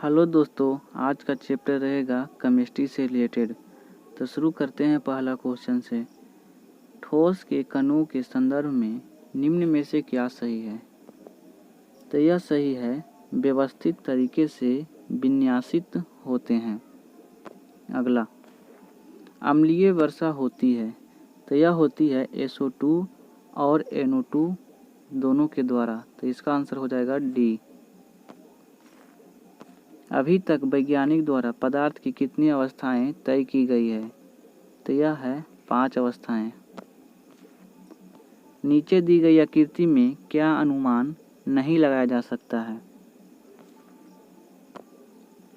Hello दोस्तों, आज का चैप्टर रहेगा केमिस्ट्री से रिलेटेड। तो शुरू करते हैं पहला क्वेश्चन से। ठोस के कणों के संदर्भ में निम्न में से क्या सही है? तो यह सही है, व्यवस्थित तरीके से विन्यासित होते हैं। अगला, अम्लीय वर्षा होती है, तो यह होती है SO2 और NO2 दोनों के द्वारा। तो इसका आंसर हो जाएगा डी। अभी तक वैज्ञानिक द्वारा पदार्थ की कितनी अवस्थाएं तय की गई है? तो यह है 5 अवस्थाएं। नीचे दी गई आकृति में क्या अनुमान नहीं लगाया जा सकता है?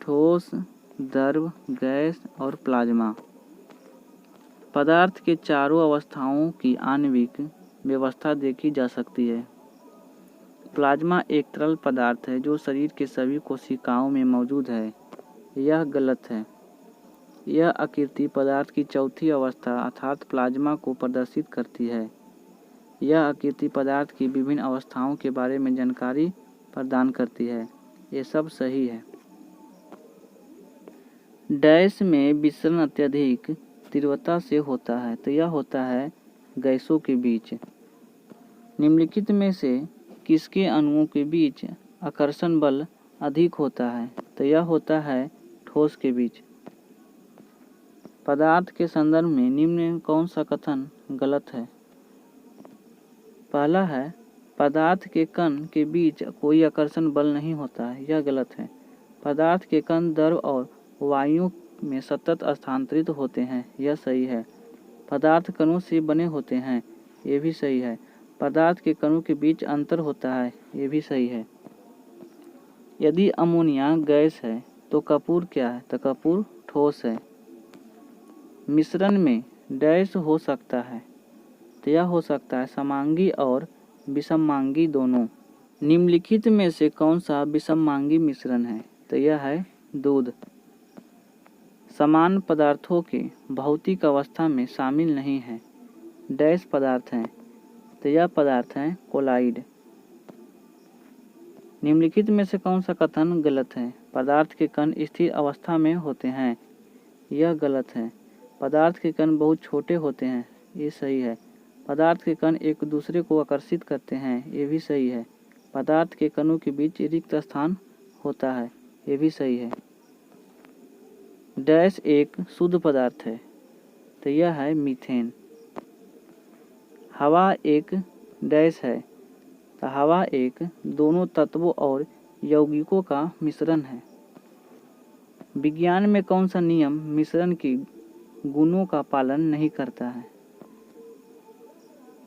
ठोस, द्रव, गैस और प्लाज्मा। पदार्थ के चारों अवस्थाओं की आणविक व्यवस्था देखी जा सकती है। प्लाज्मा एक तरल पदार्थ है जो शरीर के सभी कोशिकाओं में मौजूद है। यह गलत है। यह आकृति पदार्थ की चौथी अवस्था अर्थात प्लाज्मा को प्रदर्शित करती है। यह आकृति पदार्थ की विभिन्न अवस्थाओं के बारे में जानकारी प्रदान करती है। ये सब सही है। डैश में विसरण अत्यधिक तीव्रता से होता है, तो यह होता है गैसों के बीच। निम्नलिखित में से किसके अणुओं के बीच आकर्षण बल अधिक होता है? तो यह होता है ठोस के बीच। पदार्थ के संदर्भ में निम्न कौन सा कथन गलत है? पहला है, पदार्थ के कण के बीच कोई आकर्षण बल नहीं होता है। यह गलत है। पदार्थ के कण द्रव और वायु में सतत स्थानांतरित होते हैं। यह सही है। पदार्थ कणों से बने होते हैं। ये भी सही है। पदार्थ के कणों के बीच अंतर होता है। ये भी सही है। यदि अमोनिया गैस है तो कपूर क्या है? तो कपूर ठोस है। मिश्रण में डैश हो सकता है, तो यह हो सकता है समांगी और विषमांगी दोनों। निम्नलिखित में से कौन सा विषमांगी मिश्रण है? तो यह है दूध। समान पदार्थों के भौतिक अवस्था में शामिल नहीं है। डैश पदार्थ हैं, तो यह पदार्थ हैं कोलाइड। निम्नलिखित में से कौन सा कथन गलत है? पदार्थ के कण स्थिर अवस्था में होते हैं। यह गलत है। पदार्थ के कण बहुत छोटे होते हैं। ये सही है। पदार्थ के कण एक दूसरे को आकर्षित करते हैं। ये भी सही है। पदार्थ के कणों के बीच रिक्त स्थान होता है। ये भी सही है। डैश एक शुद्ध पदार्थ है, तो यह है मीथेन। हवा एक डैश है, तो हवा एक दोनों तत्वों और यौगिकों का मिश्रण है। विज्ञान में कौन सा नियम मिश्रण की गुणों का पालन नहीं करता है?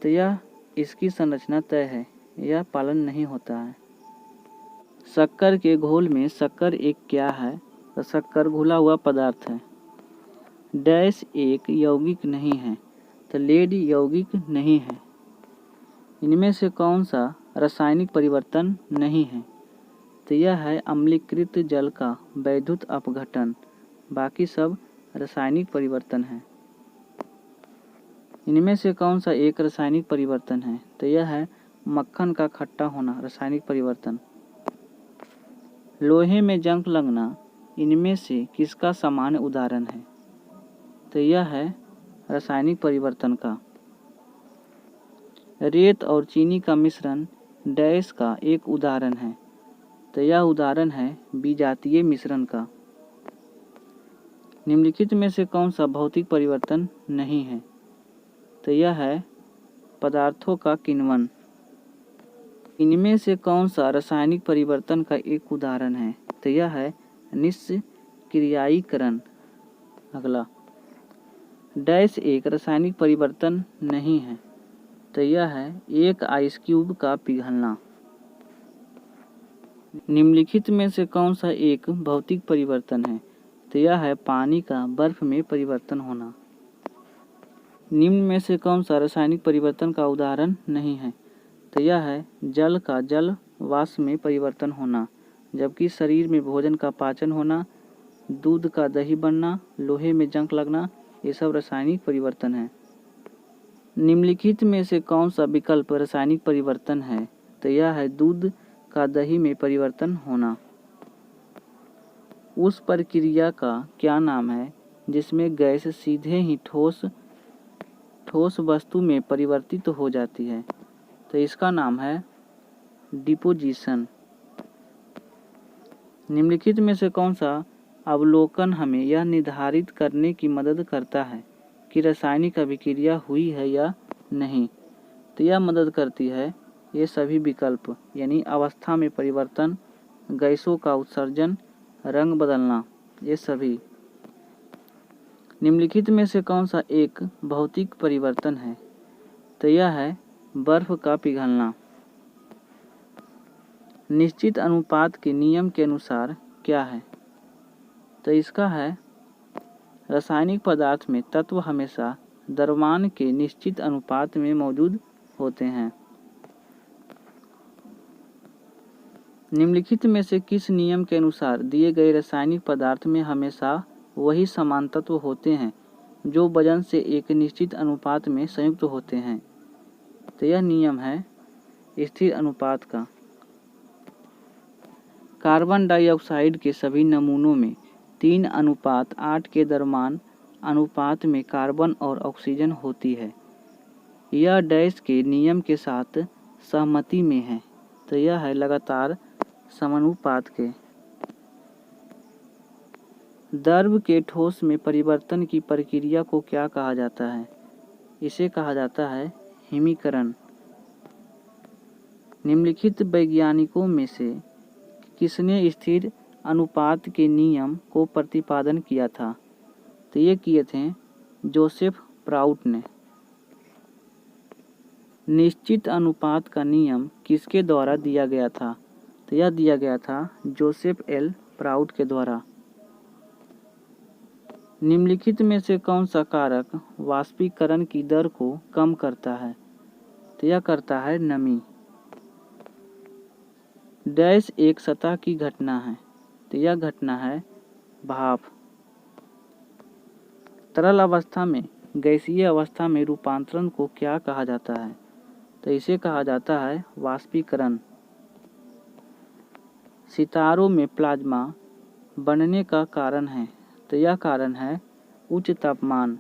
तो यह इसकी संरचना तय है। यह पालन नहीं होता है। शक्कर के घोल में शक्कर एक क्या है? तो शक्कर घुला हुआ पदार्थ है। डैश एक यौगिक नहीं है, तो लेड यौगिक नहीं है। इनमें से कौन सा रासायनिक परिवर्तन नहीं है? तो यह है अम्लीकृत जल का वैद्युत अपघटन। बाकी सब रासायनिक परिवर्तन है। इनमें से कौन सा एक रासायनिक परिवर्तन है? तो यह है मक्खन का खट्टा होना, रासायनिक परिवर्तन। लोहे में जंग लगना इनमें से किसका सामान्य उदाहरण है? तो यह है रासायनिक परिवर्तन का। रेत और चीनी का मिश्रण डैश का एक उदाहरण है, तो यह उदाहरण है विजातीय मिश्रण का। निम्नलिखित में से कौन सा भौतिक परिवर्तन नहीं है? तो यह है पदार्थों का किण्वन। इनमें से कौन सा रासायनिक परिवर्तन का एक उदाहरण है? तो यह है निष्क्रियायीकरण। अगला, डैश एक रासायनिक परिवर्तन नहीं है, तो यह है एक आइस क्यूब का पिघलना। निम्नलिखित में से कौन सा एक भौतिक परिवर्तन है? तो यह है पानी का बर्फ में परिवर्तन होना। निम्न में से कौन सा रासायनिक परिवर्तन का उदाहरण नहीं है? तो यह है जल का जल वाष्प में परिवर्तन होना। जबकि शरीर में भोजन का पाचन होना, दूध का दही बनना, लोहे में जंग लगना, ये सब रासायनिक परिवर्तन है। निम्नलिखित में से कौन सा विकल्प रासायनिक परिवर्तन है? तो यह है दूध का दही में परिवर्तन होना। उस प्रक्रिया का क्या नाम है जिसमें गैस सीधे ही ठोस वस्तु में परिवर्तित हो जाती है? तो इसका नाम है डिपोजिशन। निम्नलिखित में से कौन सा अवलोकन हमें यह निर्धारित करने की मदद करता है कि रासायनिक अभिक्रिया हुई है या नहीं? तो यह मदद करती है ये सभी विकल्प, यानी अवस्था में परिवर्तन, गैसों का उत्सर्जन, रंग बदलना, ये सभी। निम्नलिखित में से कौन सा एक भौतिक परिवर्तन है? तो यह है बर्फ का पिघलना। निश्चित अनुपात के नियम के अनुसार क्या है? तो इसका है रासायनिक पदार्थ में तत्व हमेशा द्रव्यमान के निश्चित अनुपात में मौजूद होते हैं। निम्नलिखित में से किस नियम के अनुसार दिए गए रासायनिक पदार्थ में हमेशा वही समान तत्व होते हैं जो वजन से एक निश्चित अनुपात में संयुक्त होते हैं? तो यह नियम है स्थिर अनुपात का। कार्बन डाइऑक्साइड के सभी नमूनों में 3:8 के द्रव्यमान अनुपात में कार्बन और ऑक्सीजन होती है। यह डैश के नियम के साथ सहमति में है। तो यह है लगातार समानुपात के। द्रव के ठोस में परिवर्तन की प्रक्रिया को क्या कहा जाता है? इसे कहा जाता है हिमीकरण। निम्नलिखित वैज्ञानिकों में से किसने स्थिर अनुपात के नियम को प्रतिपादन किया था? तो ये किए थे जोसेफ प्राउट ने। निश्चित अनुपात का नियम किसके द्वारा दिया गया था? तो यह दिया गया था जोसेफ एल प्राउट के द्वारा। निम्नलिखित में से कौन सा कारक वाष्पीकरण की दर को कम करता है? तो यह करता है नमी। डैश एक सतह की घटना है। तो यह घटना है भाप। तरल अवस्था में गैसीय अवस्था में रूपांतरण को क्या कहा जाता है? तो इसे कहा जाता है वाष्पीकरण। सितारों में प्लाज्मा बनने का कारण है। तो यह कारण है उच्च तापमान।